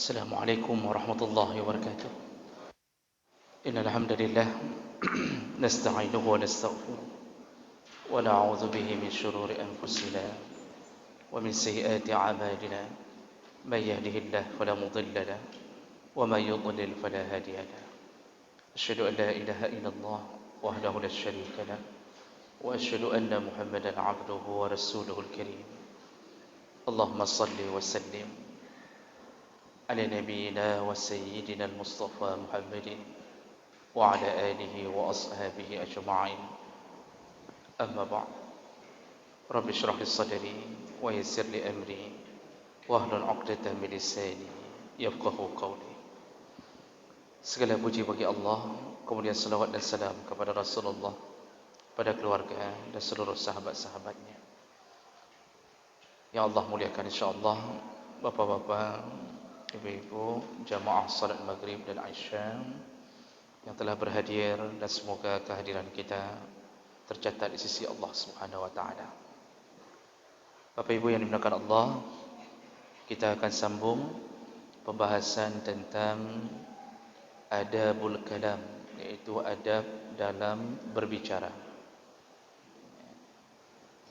السلام عليكم ورحمة الله وبركاته. إن الحمد لله نستعينه ونستغفره ونعوذ به من شرور أنفسنا ومن سيئات أعمالنا. من يهده الله فلا مضل له ومن يضلل فلا هادي له. أشهد أن لا إله إلا الله وحده لا شريك له وأشهد أن محمدا عبده ورسوله الكريم. اللهم صل وسلم على نبينا وسيدنا المصطفى محمد وعلى آله وأصحابه أجمعين. أما بعد، رب اشرح لي صدري ويسر لي أمري واحلل عقدة من لساني yafqahu qawli. Segala puji bagi Allah, kemudian salawat dan salam kepada Rasulullah, pada keluarga dan seluruh sahabat-sahabatnya yang Allah muliakan insyaAllah. Bapak-bapak, ibu-ibu, jamaah salat maghrib dan isya yang telah berhadir, dan semoga kehadiran kita tercatat di sisi Allah Subhanahu wa taala. Bapak Ibu yang dimuliakan Allah, kita akan sambung pembahasan tentang adabul kalam, yaitu adab dalam berbicara.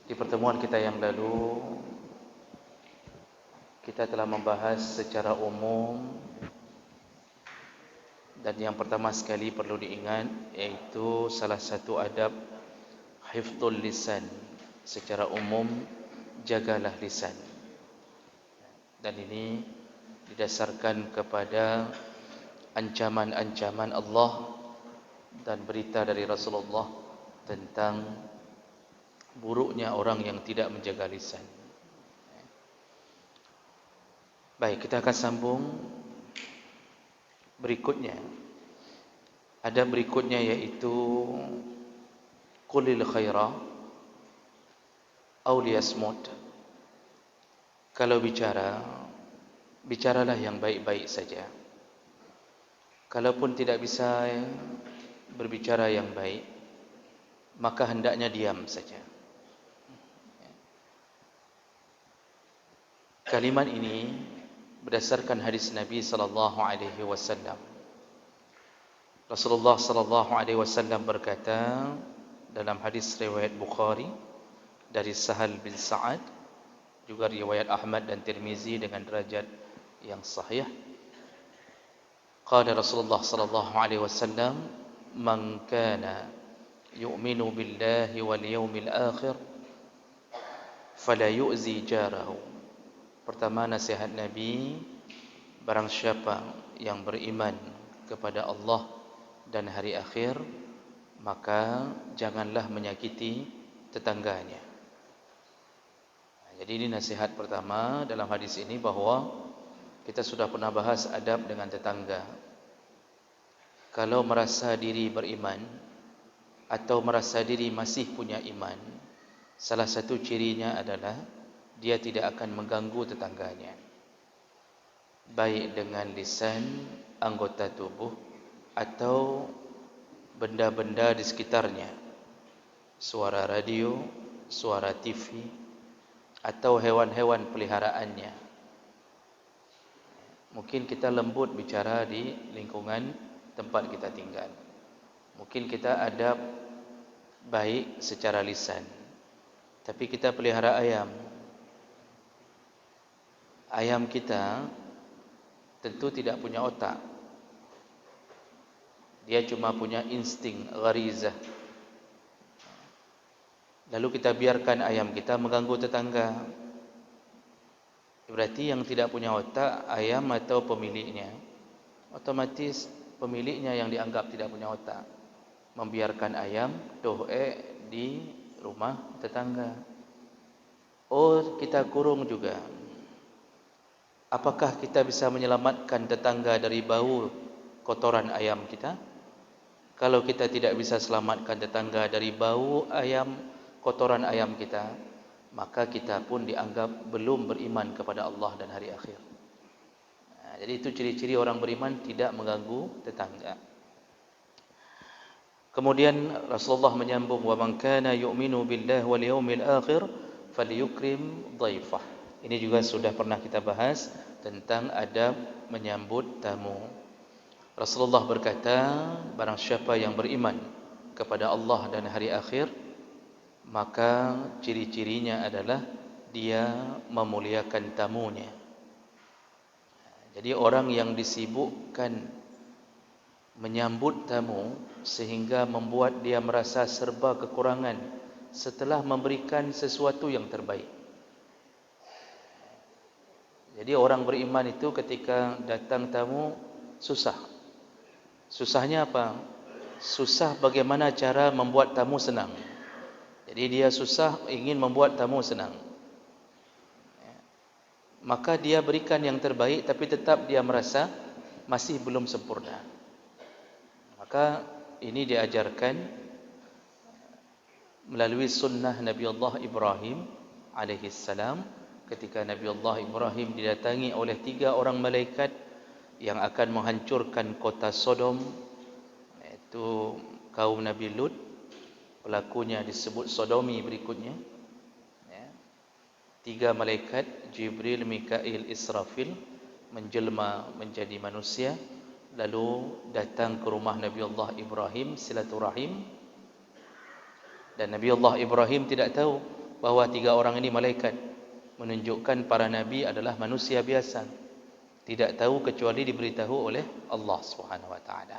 Di pertemuan kita yang lalu, kita telah membahas secara umum, dan yang pertama sekali perlu diingat yaitu salah satu adab hifdzul lisan. Secara umum, jagalah lisan. Dan ini didasarkan kepada ancaman-ancaman Allah dan berita dari Rasulullah tentang buruknya orang yang tidak menjaga lisan. Baik, kita akan sambung berikutnya. Ada berikutnya yaitu qulil khaira aw liyasmut. Kalau bicara, bicaralah yang baik-baik saja. Kalaupun tidak bisa berbicara yang baik, maka hendaknya diam saja. Kalimat ini berdasarkan hadis Nabi sallallahu alaihi wasallam. Rasulullah sallallahu alaihi wasallam berkata dalam hadis riwayat Bukhari dari Sahal bin Sa'ad, juga riwayat Ahmad dan Tirmizi dengan derajat yang sahih. Qala Rasulullah sallallahu alaihi wasallam, "Man kana yu'minu billahi wal yawmil akhir fala yu'zi jarahu." Pertama, nasihat Nabi, barang siapa yang beriman kepada Allah dan hari akhir, maka janganlah menyakiti tetangganya. Jadi ini nasihat pertama dalam hadis ini, bahwa kita sudah pernah bahas adab dengan tetangga. Kalau merasa diri beriman atau merasa diri masih punya iman, salah satu cirinya adalah dia tidak akan mengganggu tetangganya, baik dengan lisan, anggota tubuh, atau benda-benda di sekitarnya, suara radio, suara TV, atau hewan-hewan peliharaannya. Mungkin kita lembut bicara di lingkungan tempat kita tinggal. Mungkin kita adab baik secara lisan, tapi kita pelihara ayam. Ayam kita tentu tidak punya otak. Dia cuma punya insting, gharizah. Lalu kita biarkan ayam kita mengganggu tetangga. Berarti yang tidak punya otak ayam atau pemiliknya. Otomatis pemiliknya yang dianggap tidak punya otak, membiarkan ayam doe di rumah tetangga. Oh, kita kurung juga. Apakah kita bisa menyelamatkan tetangga dari bau kotoran ayam kita? Kalau kita tidak bisa selamatkan tetangga dari bau ayam, kotoran ayam kita, maka kita pun dianggap belum beriman kepada Allah dan hari akhir. Jadi itu ciri-ciri orang beriman, tidak mengganggu tetangga. Kemudian Rasulullah menyambung, "Wa man kana yu'minu billahi wal yawmil akhir falyukrim dhaifah." Ini juga sudah pernah kita bahas tentang adab menyambut tamu. Rasulullah berkata, barang siapa yang beriman kepada Allah dan hari akhir, maka ciri-cirinya adalah dia memuliakan tamunya. Jadi orang yang disibukkan menyambut tamu sehingga membuat dia merasa serba kekurangan setelah memberikan sesuatu yang terbaik. Jadi orang beriman itu ketika datang tamu susah. Susahnya apa? Susah bagaimana cara membuat tamu senang. Jadi dia susah ingin membuat tamu senang. Maka dia berikan yang terbaik, tapi tetap dia merasa masih belum sempurna. Maka ini diajarkan melalui sunnah Nabi Allah Ibrahim alaihi salam, ketika Nabi Allah Ibrahim didatangi oleh 3 orang malaikat yang akan menghancurkan kota Sodom, iaitu kaum Nabi Lut. Pelakunya disebut Sodomi berikutnya. 3 malaikat, Jibril, Mikail, Israfil, menjelma menjadi manusia, lalu datang ke rumah Nabi Allah Ibrahim silaturahim. Dan Nabi Allah Ibrahim tidak tahu bahawa 3 orang ini malaikat, menunjukkan para nabi adalah manusia biasa. Tidak tahu kecuali diberitahu oleh Allah Subhanahu wa taala.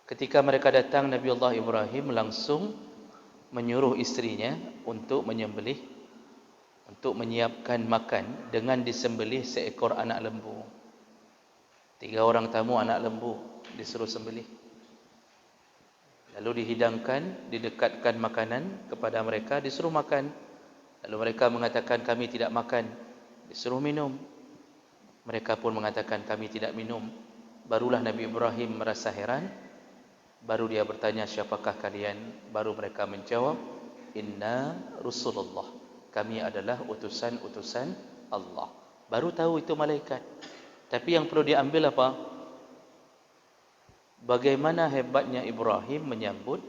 Ketika mereka datang, Nabi Allah Ibrahim langsung menyuruh istrinya untuk menyembelih, untuk menyiapkan makan dengan disembelih seekor anak lembu. 3 orang tamu anak lembu disuruh sembelih. Lalu dihidangkan, didekatkan makanan kepada mereka, disuruh makan. Lalu mereka mengatakan kami tidak makan. Disuruh minum. Mereka pun mengatakan kami tidak minum. Barulah Nabi Ibrahim merasa heran. Baru dia bertanya, siapakah kalian? Baru mereka menjawab, inna Rasulullah, kami adalah utusan-utusan Allah. Baru tahu itu malaikat. Tapi yang perlu diambil apa? Bagaimana hebatnya Ibrahim menyambut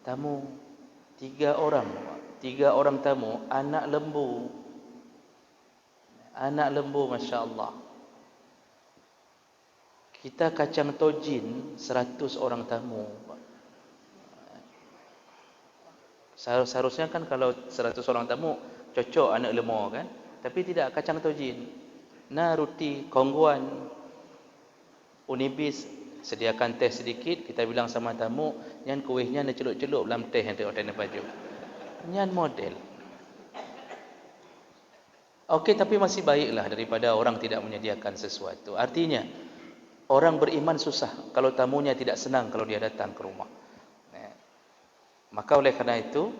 tamu. 3 orang tamu, anak lembu. Anak lembu, Masya Allah. Kita kacang tojin 100 orang tamu. Seharusnya kan kalau 100 orang tamu cocok anak lembu kan? Tapi tidak, kacang tojin. Nah, roti kongguan, Unibis, sediakan teh sedikit, kita bilang sama tamu, nyan kuihnya nak celup-celup dalam teh yang tengok tanda baju. Nyan model. Okey, tapi masih baiklah daripada orang tidak menyediakan sesuatu. Artinya orang beriman susah kalau tamunya tidak senang kalau dia datang ke rumah. Maka oleh kerana itu,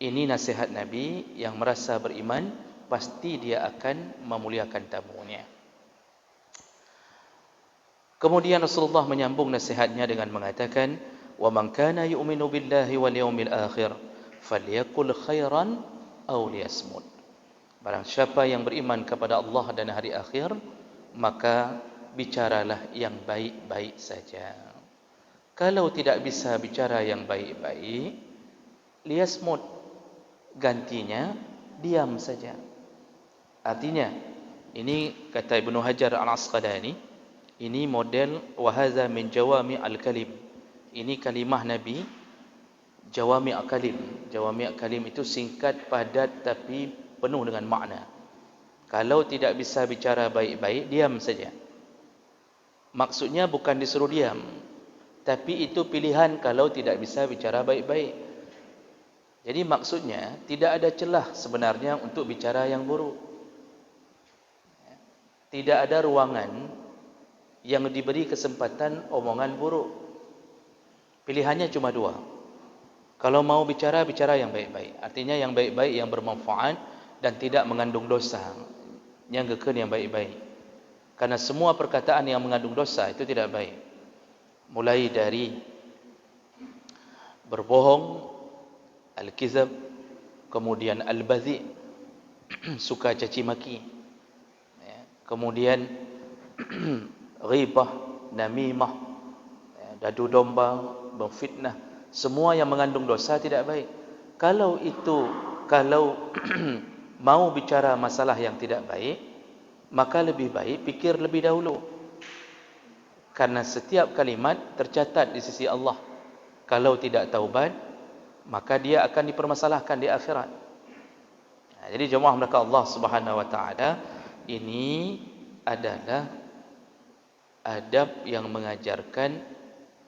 ini nasihat Nabi, yang merasa beriman pasti dia akan memuliakan tamunya. Kemudian Rasulullah menyambung nasihatnya dengan mengatakan, "Wa man kana yu'minu billahi wal yawmil akhir falyakul khairan aw liyasmut." Barang siapa yang beriman kepada Allah dan hari akhir, maka bicaralah yang baik-baik saja. Kalau tidak bisa bicara yang baik-baik, liyasmut, gantinya diam saja. Artinya, ini kata Ibnu Hajar Al-Asqalani, ini model wahaza min jawami al-kalim. Ini kalimah Nabi, jawami al-kalim. Jawami al-kalim itu singkat, padat tapi penuh dengan makna. Kalau tidak bisa bicara baik-baik, diam saja. Maksudnya bukan disuruh diam, tapi itu pilihan kalau tidak bisa bicara baik-baik. Jadi maksudnya tidak ada celah sebenarnya untuk bicara yang buruk. Tidak ada ruangan yang diberi kesempatan omongan buruk. Pilihannya cuma 2. Kalau mau bicara, bicara yang baik-baik. Artinya yang baik-baik, yang bermanfaat dan tidak mengandung dosa. Yang kekal yang baik-baik. Karena semua perkataan yang mengandung dosa itu tidak baik. Mulai dari berbohong, al-kizab, kemudian al-badhi, suka caci maki, kemudian ghibah, namimah, dadu domba, memfitnah, semua yang mengandung dosa tidak baik. Kalau mau bicara masalah yang tidak baik, maka lebih baik fikir lebih dahulu. Karena setiap kalimat tercatat di sisi Allah. Kalau tidak taubat, maka dia akan dipermasalahkan di akhirat. Jadi jemaah mereka Allah Subhanahu wa taala, ini adalah adab yang mengajarkan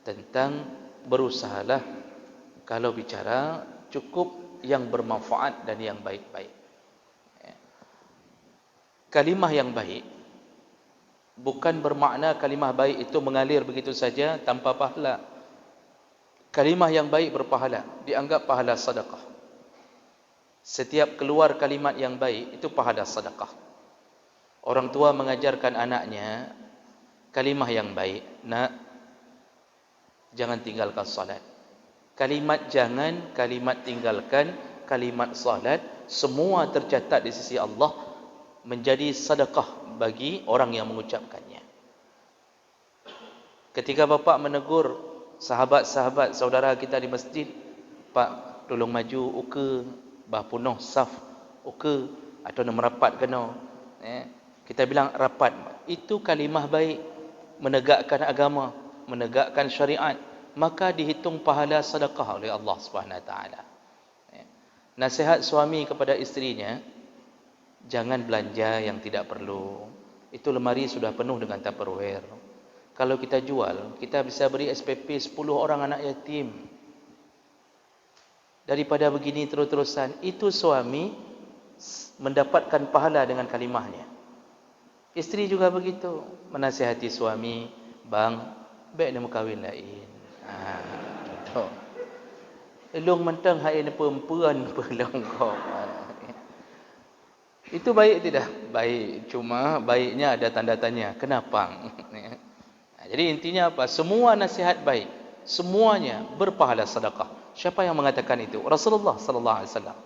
tentang berusahalah kalau bicara cukup yang bermanfaat dan yang baik-baik. Kalimah yang baik bukan bermakna kalimah baik itu mengalir begitu saja tanpa pahala. Kalimah yang baik berpahala, dianggap pahala sedekah. Setiap keluar kalimat yang baik itu pahala sedekah. Orang tua mengajarkan anaknya kalimah yang baik, nak, jangan tinggalkan salat. Kalimat jangan, kalimat tinggalkan, kalimat salat, semua tercatat di sisi Allah menjadi sedekah bagi orang yang mengucapkannya. Ketika bapa menegur sahabat-sahabat saudara kita di masjid, Pak, tolong maju uke, bah punuh saf uke, atau nak merapat kena. Kita bilang rapat. Itu kalimah baik, menegakkan agama, menegakkan syariat, maka dihitung pahala sedekah oleh Allah Subhanahu Wa Taala. Nasihat suami kepada isterinya, jangan belanja yang tidak perlu. Itu lemari sudah penuh dengan Tupperware. Kalau kita jual, kita bisa beri SPP 10 orang anak yatim. Daripada begini terus-terusan, itu suami mendapatkan pahala dengan kalimahnya. Isteri juga begitu, menasihati suami, bang, baik nak kahwin lain. Contoh. Elong mentang hai ni perempuan pelong kau. Itu baik tidak? Baik, cuma baiknya ada tanda tanya. Kenapa? Jadi intinya apa? Semua nasihat baik, semuanya berpahala sedekah. Siapa yang mengatakan itu? Rasulullah sallallahu alaihi wasallam.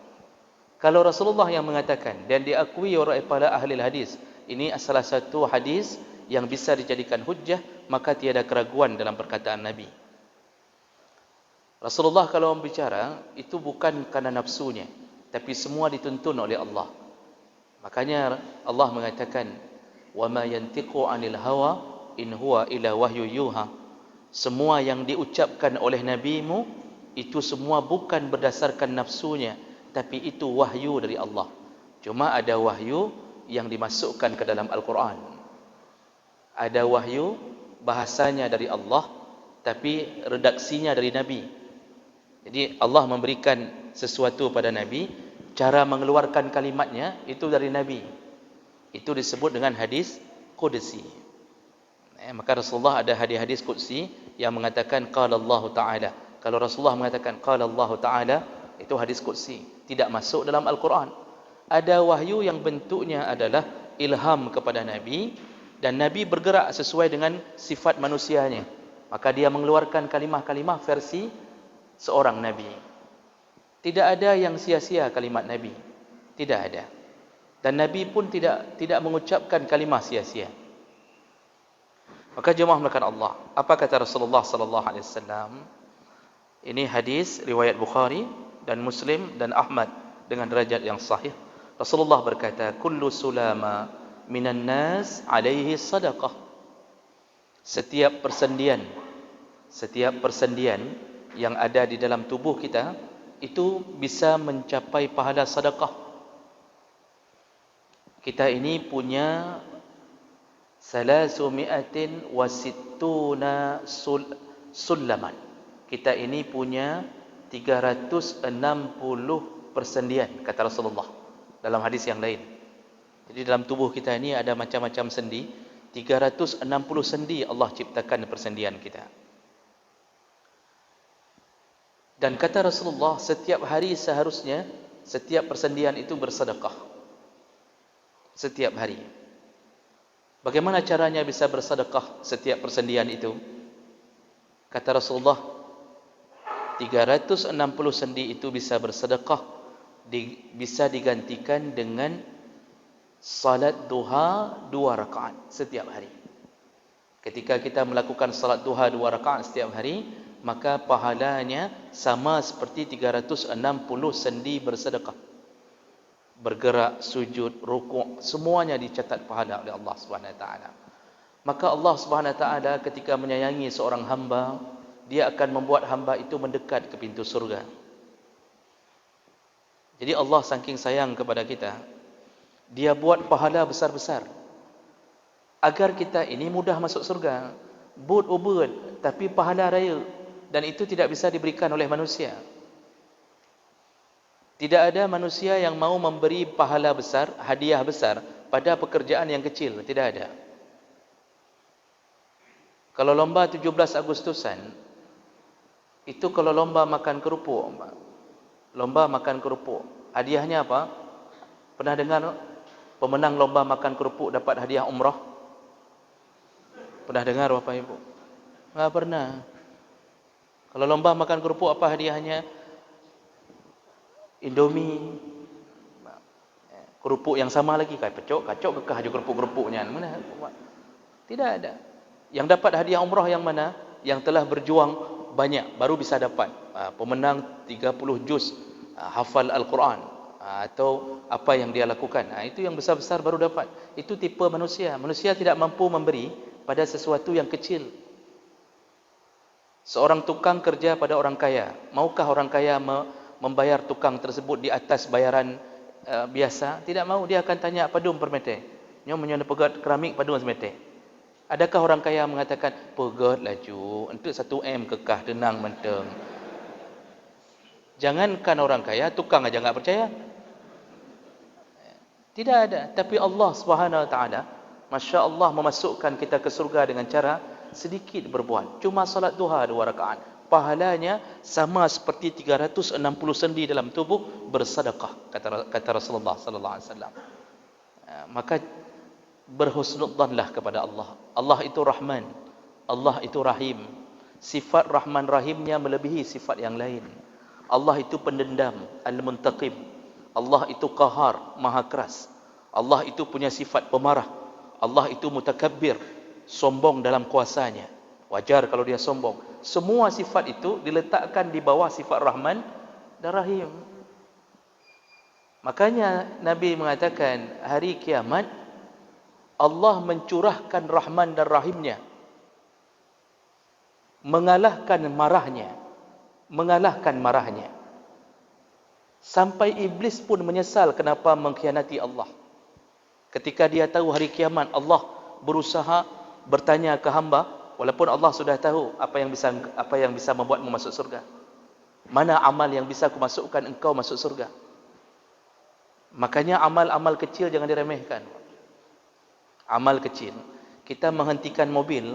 Kalau Rasulullah yang mengatakan dan diakui oleh para ahli hadis, ini salah satu hadis yang bisa dijadikan hujjah, maka tiada keraguan dalam perkataan Nabi. Rasulullah kalau berbicara itu bukan karena nafsunya, tapi semua dituntun oleh Allah. Makanya Allah mengatakan, "Wa ma yantiqu 'anil hawa in huwa ila wahyu yuha." Semua yang diucapkan oleh nabimu itu semua bukan berdasarkan nafsunya, tapi itu wahyu dari Allah. Cuma ada wahyu yang dimasukkan ke dalam Al-Quran. Ada wahyu bahasanya dari Allah, tapi redaksinya dari Nabi. Jadi Allah memberikan sesuatu pada Nabi, cara mengeluarkan kalimatnya itu dari Nabi. Itu disebut dengan hadis qudsi. Maka Rasulullah ada hadis qudsi yang mengatakan qala Allah Ta'ala. Kalau Rasulullah mengatakan qala Allah Ta'ala, itu hadis qudsi, tidak masuk dalam Al-Quran. Ada wahyu yang bentuknya adalah ilham kepada Nabi, dan Nabi bergerak sesuai dengan sifat manusianya. Maka dia mengeluarkan kalimah-kalimah versi seorang Nabi. Tidak ada yang sia-sia kalimat Nabi. Tidak ada. Dan Nabi pun tidak mengucapkan kalimah sia-sia. Maka jemaah melakukan Allah. Apa kata Rasulullah sallallahu alaihi wasallam? Ini hadis riwayat Bukhari dan Muslim dan Ahmad dengan derajat yang sahih. Rasulullah berkata, "Kullu sulama minan nas alaihi sadaqah." Setiap persendian yang ada di dalam tubuh kita itu bisa mencapai pahala sedekah. Kita ini punya 360 sulaman. Kita ini punya 360 persendian, kata Rasulullah dalam hadis yang lain. Jadi dalam tubuh kita ini ada macam-macam sendi, 360 sendi Allah ciptakan persendian kita. Dan kata Rasulullah, setiap hari seharusnya setiap persendian itu bersedekah. Setiap hari. Bagaimana caranya bisa bersedekah setiap persendian itu? Kata Rasulullah, 360 sendi itu bisa bersedekah, bisa digantikan dengan salat duha 2 rakaat setiap hari. Ketika kita melakukan salat duha 2 rakaat setiap hari, maka pahalanya sama seperti 360 sendi bersedekah. bergerak, sujud, rukuk, semuanya dicatat pahala oleh Allah Subhanahu Wa Taala. Maka Allah Subhanahu Wa Taala ketika menyayangi seorang hamba, dia akan membuat hamba itu mendekat ke pintu surga. Jadi Allah saking sayang kepada kita, dia buat pahala besar-besar agar kita ini mudah masuk surga. But ubud, tapi pahala raya, dan itu tidak bisa diberikan oleh manusia. Tidak ada manusia yang mau memberi pahala besar, hadiah besar pada pekerjaan yang kecil, tidak ada. Kalau lomba 17 Agustusan, itu kalau lomba makan kerupuk, lomba makan kerupuk, hadiahnya apa? Pernah dengar pemenang lomba makan kerupuk dapat hadiah umrah? Pernah dengar Bapak Ibu? Enggak pernah. Kalau lomba makan kerupuk apa hadiahnya? Indomie. Kerupuk yang sama lagi, kayak kacok kekah aja kerupuk-kerupuknya. Mana? Tidak ada. Yang dapat hadiah umrah yang mana? Yang telah berjuang banyak baru bisa dapat. Pemenang 30 juz hafal Al-Quran, atau apa yang dia lakukan. Itu yang besar-besar baru dapat. Itu tipe manusia. Manusia tidak mampu memberi pada sesuatu yang kecil. Seorang tukang kerja pada orang kaya, maukah orang kaya membayar tukang tersebut di atas bayaran biasa? Tidak mau. Dia akan tanya, padum permete, nyo menyo pegat keramik padum semete. Adakah orang kaya mengatakan, pegat laju untuk 1 M kekah tenang menteng? Jangankan orang kaya, tukang aja enggak percaya. Tidak ada. Tapi Allah Subhanahu Wa Taala, Masya Allah, memasukkan kita ke surga dengan cara sedikit berbuat. Cuma salat duha 2 rakaat, pahalanya sama seperti 360 sendi dalam tubuh bersedekah, kata Rasulullah sallallahu alaihi wasallam. Maka berhusnudzanlah kepada Allah. Allah itu Rahman, Allah itu Rahim. Sifat Rahman Rahimnya melebihi sifat yang lain. Allah itu pendendam, Al-Muntaqim. Allah itu Qahar, Maha keras. Allah itu punya sifat pemarah. Allah itu mutakabbir, sombong dalam kuasanya. Wajar kalau dia sombong. Semua sifat itu diletakkan di bawah sifat Rahman dan Rahim. Makanya Nabi mengatakan, hari kiamat Allah mencurahkan Rahman dan Rahimnya, mengalahkan marahnya. Sampai iblis pun menyesal kenapa mengkhianati Allah. Ketika dia tahu hari kiamat, Allah berusaha bertanya ke hamba, walaupun Allah sudah tahu apa yang bisa membuatmu masuk surga. Mana amal yang bisa aku masukkan engkau masuk surga? Makanya amal-amal kecil jangan diremehkan. Amal kecil. Kita menghentikan mobil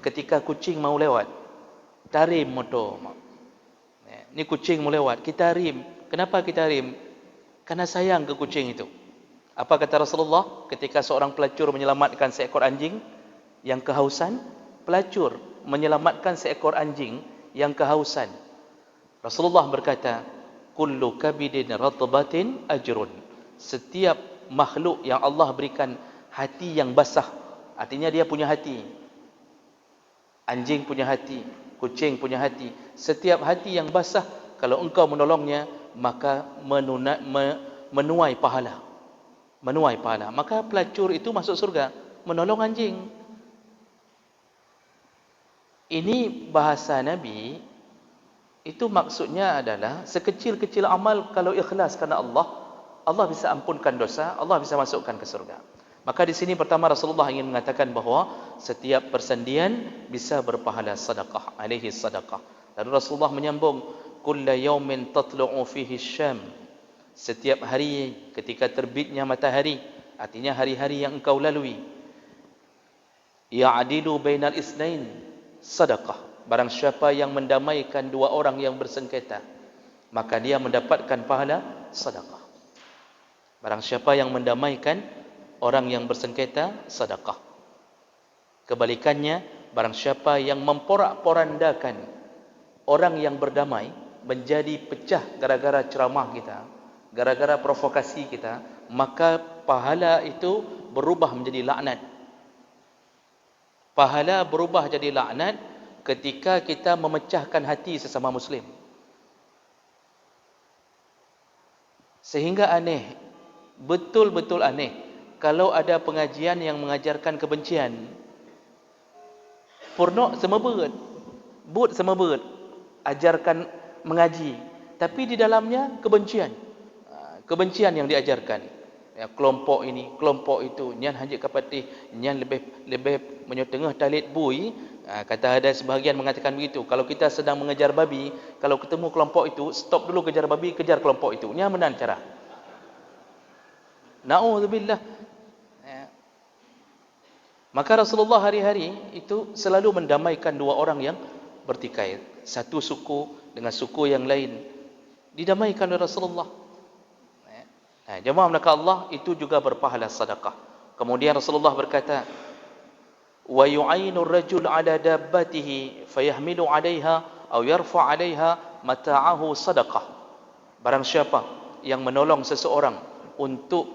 ketika kucing mau lewat. Tarim motor. Ni kucing mau lewat, kita rim. Kenapa kita rim? Karena sayang ke kucing itu. Apa kata Rasulullah ketika seorang pelacur menyelamatkan seekor anjing yang kehausan? Pelacur menyelamatkan seekor anjing yang kehausan. Rasulullah berkata, kullu kabidin ratbatin ajrun. Setiap makhluk yang Allah berikan hati yang basah, artinya dia punya hati. Anjing punya hati, kucing punya hati. Setiap hati yang basah, kalau engkau menolongnya, maka menuai pahala. Menuai pahala. Maka pelacur itu masuk surga, menolong anjing. Ini bahasa Nabi. Itu maksudnya adalah sekecil-kecil amal kalau ikhlas kerana Allah, Allah bisa ampunkan dosa, Allah bisa masukkan ke surga. Maka di sini pertama Rasulullah ingin mengatakan bahawa setiap persendian bisa berpahala sedekah, alaihi sedekah. Lalu Rasulullah menyambung, kulla yaumin tatlu'u fihi syam. Setiap hari ketika terbitnya matahari, artinya hari-hari yang engkau lalui, ya'dilu bainal isnain sedekah. Barang siapa yang mendamaikan dua orang yang bersengketa, maka dia mendapatkan pahala sedekah. Barang siapa yang mendamaikan orang yang bersengketa, sedekah. Kebalikannya, barang siapa yang memporak-porandakan orang yang berdamai menjadi pecah gara-gara ceramah kita, gara-gara provokasi kita, maka pahala itu berubah menjadi laknat. Pahala berubah jadi laknat ketika kita memecahkan hati sesama Muslim. Sehingga aneh, betul-betul aneh kalau ada pengajian yang mengajarkan kebencian. Purno sama berat, but sama berat, ajarkan mengaji, tapi di dalamnya kebencian. Kebencian yang diajarkan. Ya, kelompok ini, kelompok itu, nyan hanya kapatih, nyan lebih menyetengah talit bui. Kata ada sebahagian mengatakan begitu. Kalau kita sedang mengejar babi, kalau ketemu kelompok itu, stop dulu kejar babi, kejar kelompok itu. Nyan menan cara. Na'udzubillah. Ya. Maka Rasulullah hari-hari itu selalu mendamaikan dua orang yang bertikai. Satu suku dengan suku yang lain. Didamaikan oleh Rasulullah. Jemaah maka Allah itu juga berpahala sedekah. Kemudian Rasulullah berkata, "Wa yu'ainu ar-rajul 'ala dabbatihi fayahmilu 'alayha aw yarfa' 'alayha mata'ahu sedekah." Barang siapa yang menolong seseorang untuk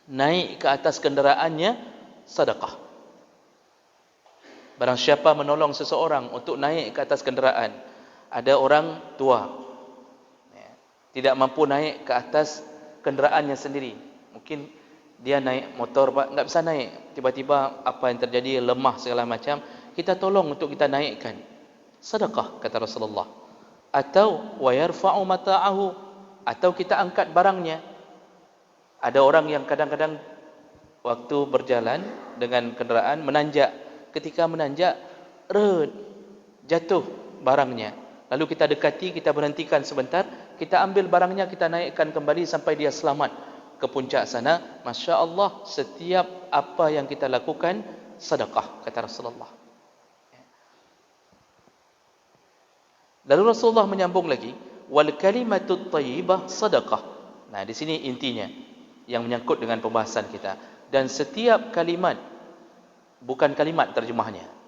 naik ke atas kenderaannya, sedekah. Barang siapa menolong seseorang untuk naik ke atas kenderaan. Ada orang tua tidak mampu naik ke atas kenderaannya sendiri. Mungkin dia naik motor, enggak bisa naik. Tiba-tiba apa yang terjadi, lemah segala macam. Kita tolong untuk kita naikkan. Sedekah, kata Rasulullah. Atau wa yarfa'u mata'ahu, atau kita angkat barangnya. Ada orang yang kadang-kadang waktu berjalan dengan kenderaan menanjak. Ketika menanjak, jatuh barangnya. Lalu kita dekati, kita berhentikan sebentar, kita ambil barangnya, kita naikkan kembali sampai dia selamat ke puncak sana. Masya Allah, setiap apa yang kita lakukan sedekah, kata Rasulullah. Lalu Rasulullah menyambung lagi, wal kalimatut thayyibah sedekah. Nah, di sini intinya yang menyangkut dengan pembahasan kita. Dan setiap kalimat, bukan kalimat terjemahnya.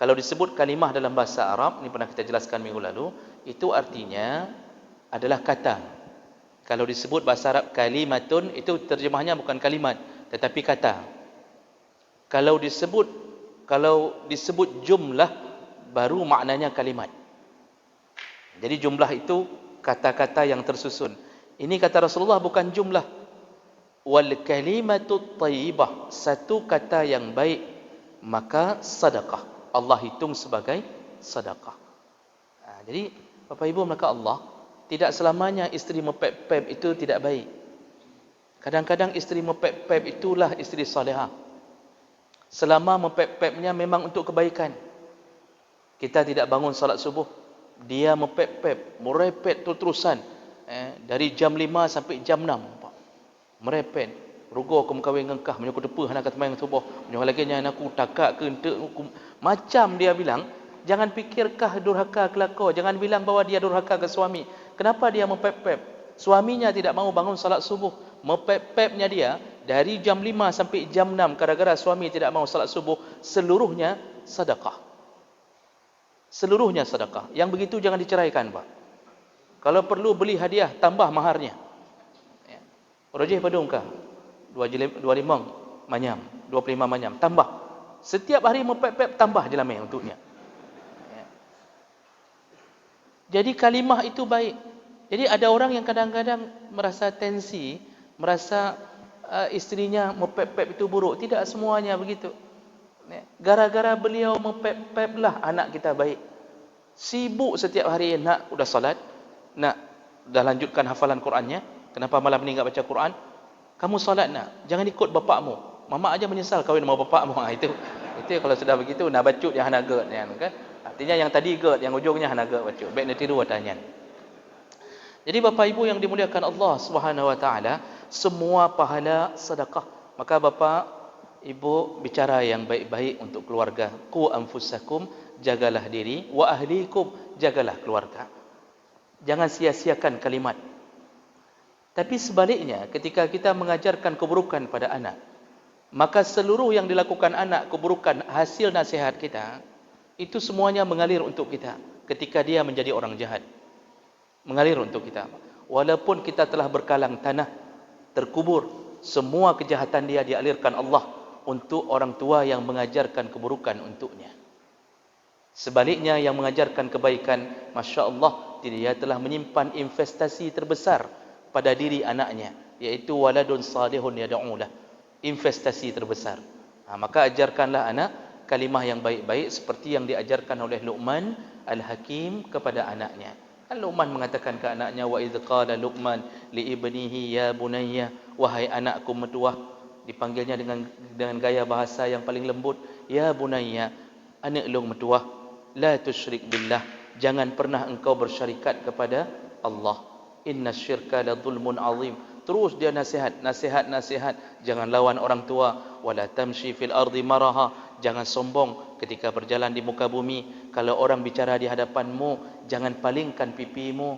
Kalau disebut kalimah dalam bahasa Arab, ini pernah kita jelaskan minggu lalu, itu artinya adalah kata. Kalau disebut bahasa Arab kalimatun, itu terjemahnya bukan kalimat, tetapi kata. Kalau disebut jumlah, baru maknanya kalimat. Jadi jumlah itu kata-kata yang tersusun. Ini kata Rasulullah bukan jumlah. Wal kalimatut thayyibah, satu kata yang baik, maka sedekah. Allah hitung sebagai sedekah. Jadi Bapak Ibu maka Allah, tidak selamanya isteri mepep-pep itu tidak baik. Kadang-kadang isteri mepep-pep itulah isteri salihah. Selama mepep-pepnya memang untuk kebaikan. Kita tidak bangun salat subuh, dia mepep-pep, merepet terusan dari jam 5 sampai jam 6. Merepet, rugo aku mengkawin ngengkah, menyuku depa nak kata mayang subuh, menyuruh lagi nya aku takak ke entek macam dia bilang. Jangan fikirkah durhaka kelakar, jangan bilang bahawa dia durhaka ke suami. Kenapa dia mepep-pep? Suaminya tidak mau bangun salat subuh, mepep-pepnya dia dari jam 5 sampai jam 6 gara-gara suami tidak mau salat subuh, seluruhnya sedekah. Seluruhnya sedekah. Yang begitu jangan diceraikan, Pak. Kalau perlu beli hadiah, tambah maharnya. Rojih pada ungkah 25 manyam, 25 manyam, tambah. Setiap hari mepep-pep tambah jelamai untuknya. Jadi kalimah itu baik. Jadi ada orang yang kadang-kadang merasa tensi, merasa istrinya mepep-pep itu buruk. Tidak semuanya begitu. Gara-gara beliau mepep-pep lah anak kita baik. Sibuk setiap hari, nak udah salat, nak dah lanjutkan hafalan Qurannya. Kenapa malam ni enggak baca Quran? Kamu salat nak, jangan ikut bapakmu. Mama aja menyesal kahwin sama bapakmu. Itu kalau sudah begitu nak bacut yang hana gerd kan. Artinya yang tadi gerd, yang ujungnya hana gerd bacut. Baik nak tiru watanya. Jadi Bapak Ibu yang dimuliakan Allah Subhanahu wa taala, semua pahala sedekah. Maka Bapak Ibu bicara yang baik-baik untuk keluarga. Qu anfusakum, jagalah diri, wa ahlikum, jagalah keluarga. Jangan sia-siakan kalimat. Tapi sebaliknya, ketika kita mengajarkan keburukan pada anak, maka seluruh yang dilakukan anak, keburukan, hasil nasihat kita, itu semuanya mengalir untuk kita ketika dia menjadi orang jahat. Mengalir untuk kita. Walaupun kita telah berkalang tanah, terkubur, semua kejahatan dia dialirkan Allah untuk orang tua yang mengajarkan keburukan untuknya. Sebaliknya yang mengajarkan kebaikan, Masya Allah, dia telah menyimpan investasi terbesar pada diri anaknya, iaitu waladun salihun yad'ulah, investasi terbesar. Maka ajarkanlah anak kalimah yang baik-baik seperti yang diajarkan oleh Luqman Al-Hakim kepada anaknya. Kan Luqman mengatakan ke anaknya, wa idz qala Luqman li ibnihi ya bunayya, wahai anakku mertua, dipanggilnya dengan gaya bahasa yang paling lembut, ya bunayya, anak long mertua, la tusyrik billah, jangan pernah engkau bersyarikat kepada Allah. Inna syirka la zulmun azim. Terus dia nasihat, jangan lawan orang tua. Wala tamshi fil ardi maraha, jangan sombong ketika berjalan di muka bumi. Kalau orang bicara di hadapanmu, jangan palingkan pipimu.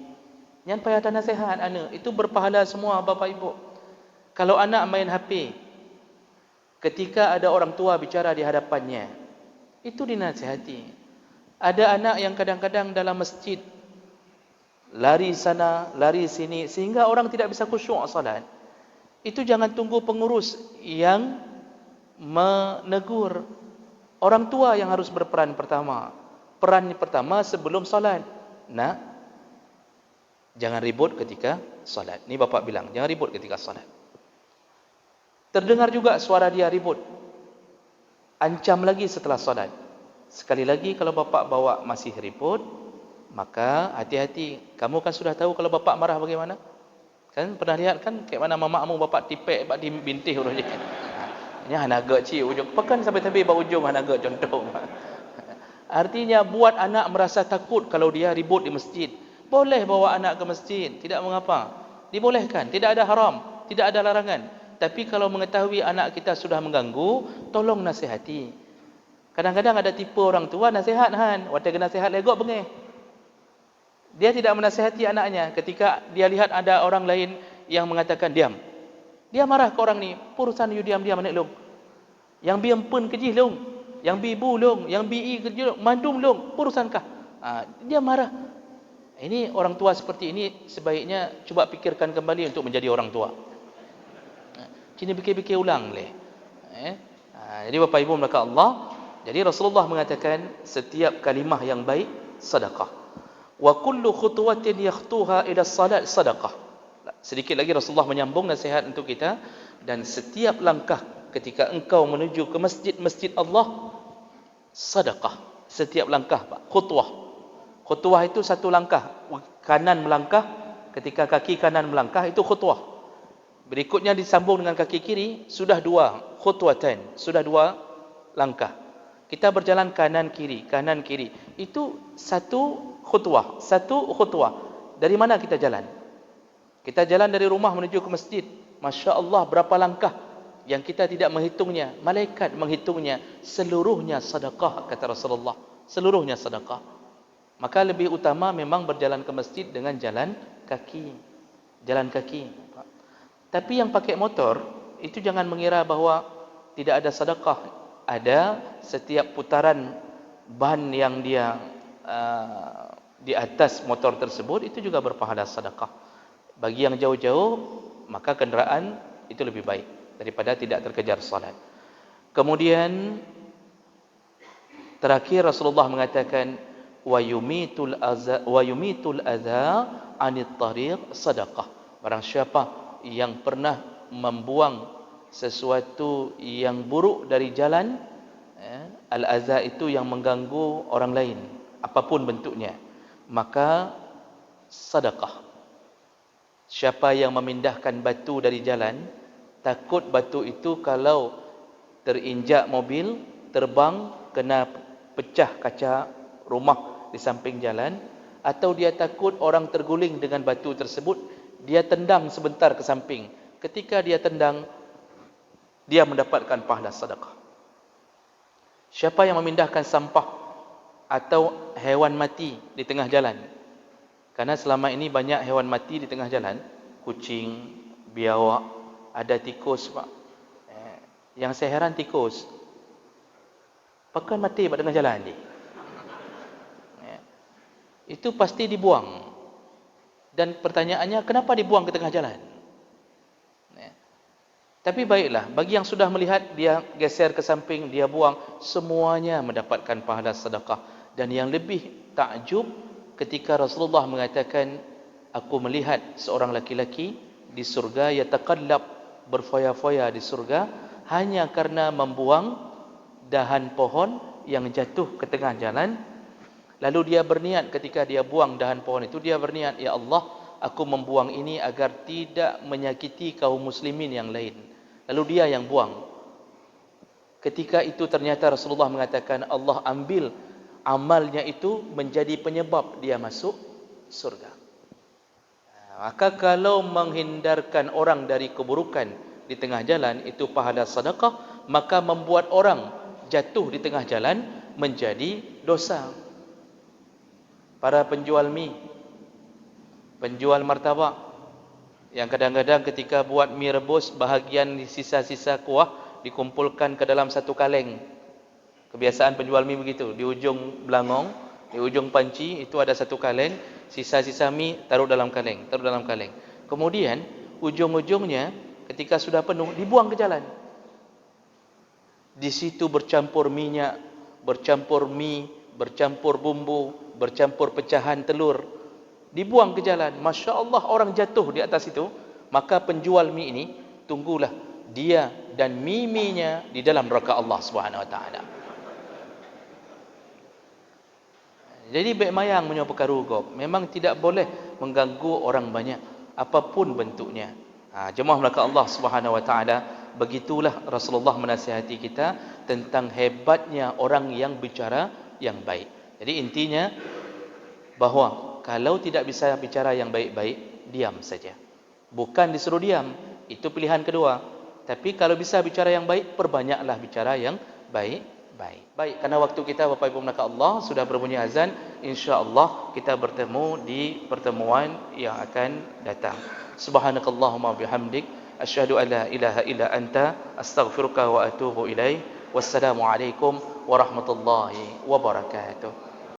Yang payah ada nasihat anak, itu berpahala semua bapa ibu. Kalau anak main HP, ketika ada orang tua bicara di hadapannya, itu dinasihati. Ada anak yang kadang-kadang dalam masjid lari sana, lari sini, sehingga orang tidak bisa khusyuk salat. Itu jangan tunggu pengurus yang menegur. Orang tua yang harus berperan pertama. Peran pertama sebelum salat. Nah, jangan ribut ketika salat. Ni bapa bilang, jangan ribut ketika salat. Terdengar juga suara dia ribut. Ancam lagi setelah salat. Sekali lagi kalau bapa bawa masih ribut, maka hati-hati. Kamu kan sudah tahu kalau bapak marah bagaimana? Kan pernah lihat kan kayak mana mamakmu bapak tipek, bapak dibintih orang je. Ini hanaga ci ujung. Pekan sampai tabi bau ujung hanaga contoh. Artinya buat anak merasa takut kalau dia ribut di masjid. Boleh bawa anak ke masjid, tidak mengapa. Dibolehkan, tidak ada haram, tidak ada larangan. Tapi kalau mengetahui anak kita sudah mengganggu, tolong nasihati. Kadang-kadang ada tipe orang tua nasihat han, waktu kena nasihat legok bengeh. Dia tidak menasihati anaknya ketika dia lihat ada orang lain yang mengatakan diam. Dia marah ke orang ni, purusan you diam-diam anak long. Yang bi empun kejih long, yang bi bu long, yang bi kejih long, mandum long, purusankah? Dia marah. Ini orang tua seperti ini sebaiknya cuba pikirkan kembali untuk menjadi orang tua. Kini fikir-fikir ulang leh. Jadi Bapak Ibu maka Allah, jadi Rasulullah mengatakan setiap kalimah yang baik sedekah. Wa kullu khutuwatin yakhtuha ila salat sadaqah. Sedikit lagi Rasulullah menyambung nasihat untuk kita, dan setiap langkah ketika engkau menuju ke masjid-masjid Allah sedekah. Setiap langkah, Pak, khutwah. Khutwah itu satu langkah, kanan melangkah, ketika kaki kanan melangkah itu khutwah. Berikutnya disambung dengan kaki kiri, sudah dua khutwatan, sudah dua langkah. Kita berjalan kanan kiri, itu satu khutwah, satu khutwah. Dari mana kita jalan? Kita jalan dari rumah menuju ke masjid. Masya Allah, berapa langkah yang kita tidak menghitungnya. Malaikat menghitungnya. Seluruhnya sedekah, kata Rasulullah. Seluruhnya sedekah. Maka lebih utama memang berjalan ke masjid dengan jalan kaki. Jalan kaki. Tapi yang pakai motor, itu jangan mengira bahwa tidak ada sedekah. Ada setiap putaran ban yang dia di atas motor tersebut, itu juga berpahala sedekah. Bagi yang jauh-jauh, maka kenderaan itu lebih baik daripada tidak terkejar salat. Kemudian terakhir Rasulullah mengatakan wa yumitul adza 'anit tariq sedekah. Barang siapa yang pernah membuang sesuatu yang buruk dari jalan, al-adza itu yang mengganggu orang lain, apapun bentuknya, maka sedekah. Siapa yang memindahkan batu dari jalan, takut batu itu kalau terinjak mobil, terbang, kena pecah kaca rumah di samping jalan, atau dia takut orang terguling dengan batu tersebut, dia tendang sebentar ke samping. Ketika dia tendang, dia mendapatkan pahala sedekah. Siapa yang memindahkan sampah atau hewan mati di tengah jalan, karena selama ini banyak hewan mati di tengah jalan, kucing, biawak, ada tikus, Pak. Yang saya heran tikus, pakan mati pada tengah jalan ni. Itu pasti dibuang. Dan pertanyaannya, kenapa dibuang ke tengah jalan? Tapi baiklah, bagi yang sudah melihat, dia geser ke samping, dia buang, semuanya mendapatkan pahala sedekah. Dan yang lebih takjub ketika Rasulullah mengatakan Aku melihat seorang laki-laki di surga yataqallab, berfoya-foya di surga hanya karena membuang dahan pohon yang jatuh ke tengah jalan. Lalu dia berniat, ketika dia buang dahan pohon itu, dia berniat, ya Allah, aku membuang ini agar tidak menyakiti kaum muslimin yang lain. Lalu dia yang buang. Ketika itu ternyata Rasulullah mengatakan, Allah ambil amalnya itu menjadi penyebab dia masuk surga. Maka kalau menghindarkan orang dari keburukan di tengah jalan itu pahala sedekah, maka membuat orang jatuh di tengah jalan menjadi dosa. Para penjual mie, penjual martabak, yang kadang-kadang ketika buat mie rebus, bahagian sisa-sisa kuah dikumpulkan ke dalam satu kaleng. Kebiasaan penjual mie begitu, di ujung belangong, di ujung panci itu ada satu kaleng, sisa-sisa mie taruh dalam kaleng, taruh dalam kaleng. Kemudian ujung-ujungnya ketika sudah penuh dibuang ke jalan. Di situ bercampur minyak, bercampur mie, bercampur bumbu, bercampur pecahan telur, dibuang ke jalan. Masya Allah, orang jatuh di atas itu. Maka penjual mie ini, tunggulah dia dan mie-nya di dalam neraka Allah Subhanahu Wa Taala. Jadi baik mayang punya perkara hukum, memang tidak boleh mengganggu orang banyak apapun bentuknya. Jemaah neraka Allah Subhanahu Wa Taala, begitulah Rasulullah menasihati kita tentang hebatnya orang yang bicara yang baik. Jadi intinya bahawa kalau tidak bisa bicara yang baik-baik, diam saja. Bukan disuruh diam, itu pilihan kedua. Tapi kalau bisa bicara yang baik, perbanyaklah bicara yang baik-baik. Baik, karena waktu kita Bapak Ibu menakat Allah sudah berbunyi azan, insya-Allah kita bertemu di pertemuan yang akan datang. Subhanakallahumma bihamdik, asyhadu an la ilaha illa anta, astaghfiruka wa atubu ilaik. Wassalamualaikum warahmatullahi wabarakatuh.